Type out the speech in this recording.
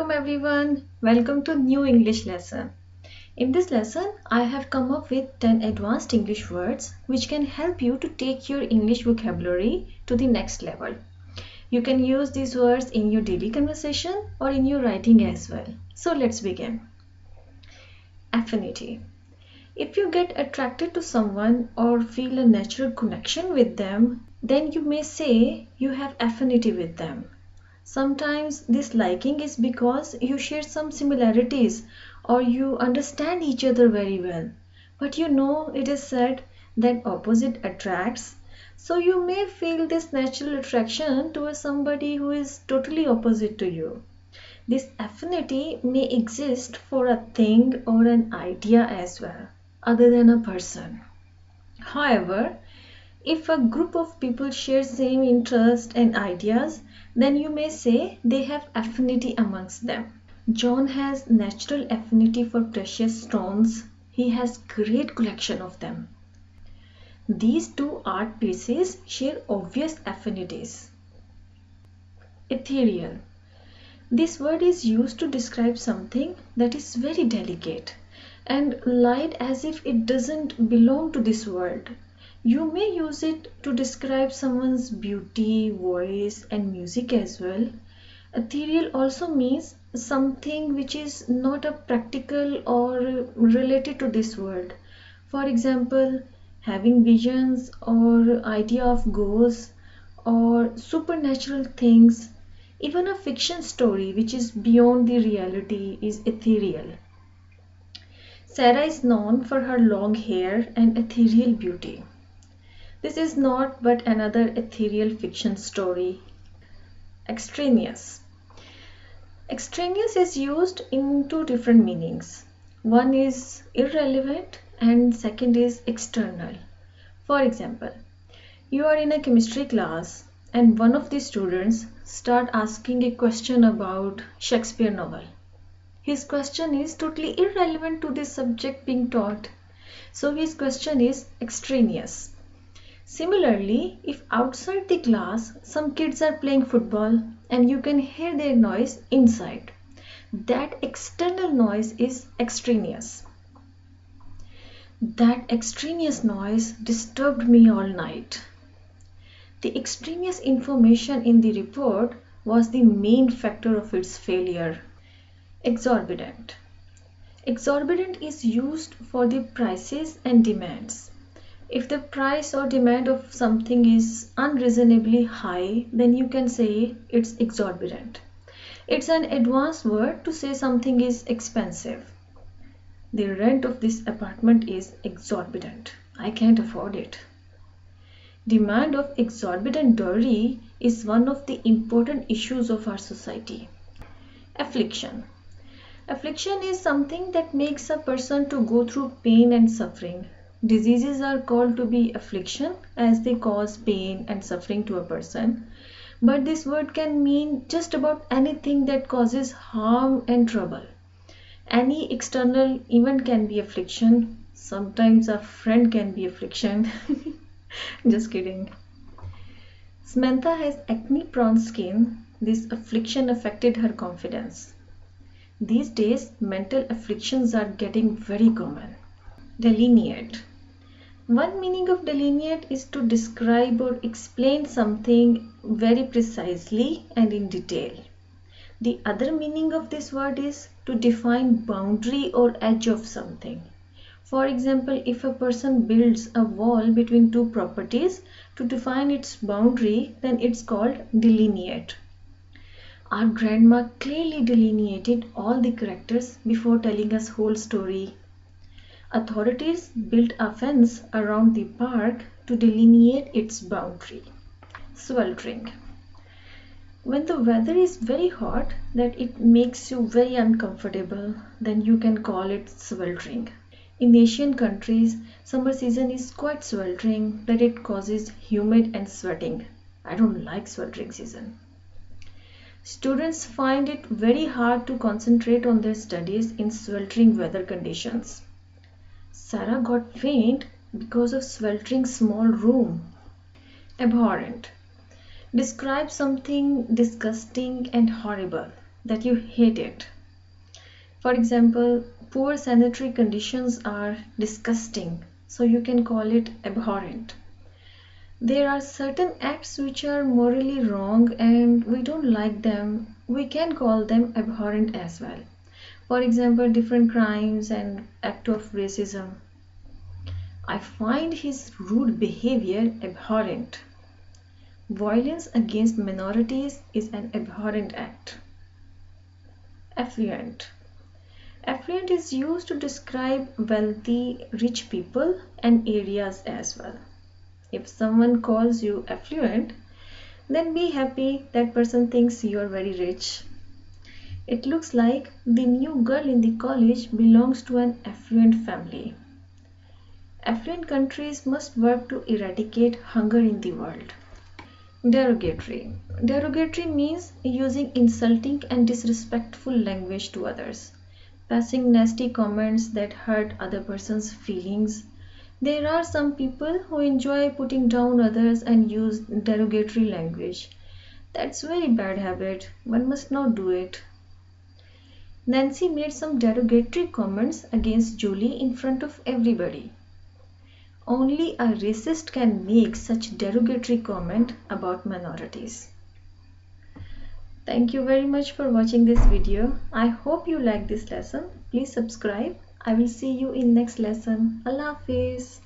Assalamualaikum everyone. Welcome to new English lesson. In this lesson, I have come up with 10 advanced English words which can help you to take your English vocabulary to the next level. You can use these words in your daily conversation or in your writing as well. So let's begin. Affinity. If you get attracted to someone or feel a natural connection with them, then you may say you have affinity with them. Sometimes this liking is because you share some similarities or you understand each other very well. But you know it is said that opposite attracts. So you may feel this natural attraction towards somebody who is totally opposite to you. This affinity may exist for a thing or an idea as well, other than a person. However, if a group of people share same interests and ideas, then you may say they have affinity amongst them. John has natural affinity for precious stones. He has great collection of them. These two art pieces share obvious affinities. Ethereal. This word is used to describe something that is very delicate and light as if it doesn't belong to this world. You may use it to describe someone's beauty, voice, and music as well. Ethereal also means something which is not a practical or related to this world. For example, having visions or idea of ghosts or supernatural things. Even a fiction story which is beyond the reality is ethereal. Sarah is known for her long hair and ethereal beauty. This is not but another ethereal fiction story. Extraneous. Extraneous is used in two different meanings. One is irrelevant and second is external. For example, you are in a chemistry class and one of the students start asking a question about Shakespeare novel. His question is totally irrelevant to the subject being taught. So his question is extraneous. Similarly, if outside the class some kids are playing football and you can hear their noise inside, that external noise is extraneous. That extraneous noise disturbed me all night. The extraneous information in the report was the main factor of its failure. Exorbitant. Exorbitant is used for the prices and demands. If the price or demand of something is unreasonably high, then you can say it's exorbitant. It's an advanced word to say something is expensive. The rent of this apartment is exorbitant. I can't afford it. Demand of exorbitant dowry is one of the important issues of our society. Affliction. Affliction is something that makes a person to go through pain and suffering. Diseases are called to be affliction as they cause pain and suffering to a person. But this word can mean just about anything that causes harm and trouble. Any external event can be affliction. Sometimes a friend can be affliction. Just kidding. Samantha has acne-prone skin. This affliction affected her confidence. These days, mental afflictions are getting very common. Delineate. One meaning of delineate is to describe or explain something very precisely and in detail. The other meaning of this word is to define boundary or edge of something. For example, if a person builds a wall between two properties to define its boundary, then it's called delineate. Our grandma clearly delineated all the characters before telling us whole story. Authorities built a fence around the park to delineate its boundary. Sweltering. When the weather is very hot that it makes you very uncomfortable, then you can call it sweltering. In Asian countries, summer season is quite sweltering that it causes humid and sweating. I don't like sweltering season. Students find it very hard to concentrate on their studies in sweltering weather conditions. Sarah got faint because of sweltering small room. Abhorrent. Describe something disgusting and horrible. that you hate it. For example, poor sanitary conditions are disgusting, so you can call it abhorrent. There are certain acts which are morally wrong and we don't like them. We can call them abhorrent as well. For example, different crimes and act of racism. I find his rude behavior abhorrent. Violence against minorities is an abhorrent act. Affluent. Affluent is used to describe wealthy, rich people and areas as well. If someone calls you affluent, then be happy that person thinks you are very rich. It looks like the new girl in the college belongs to an affluent family. Affluent countries must work to eradicate hunger in the world. Derogatory. Derogatory means using insulting and disrespectful language to others, passing nasty comments that hurt other person's feelings. There are some people who enjoy putting down others and use derogatory language. That's very bad habit. One must not do it. Nancy made some derogatory comments against Julie in front of everybody. Only a racist can make such derogatory comment about minorities. Thank you very much for watching this video. I hope you like this lesson. Please subscribe. I will see you in next lesson. Allah Hafiz.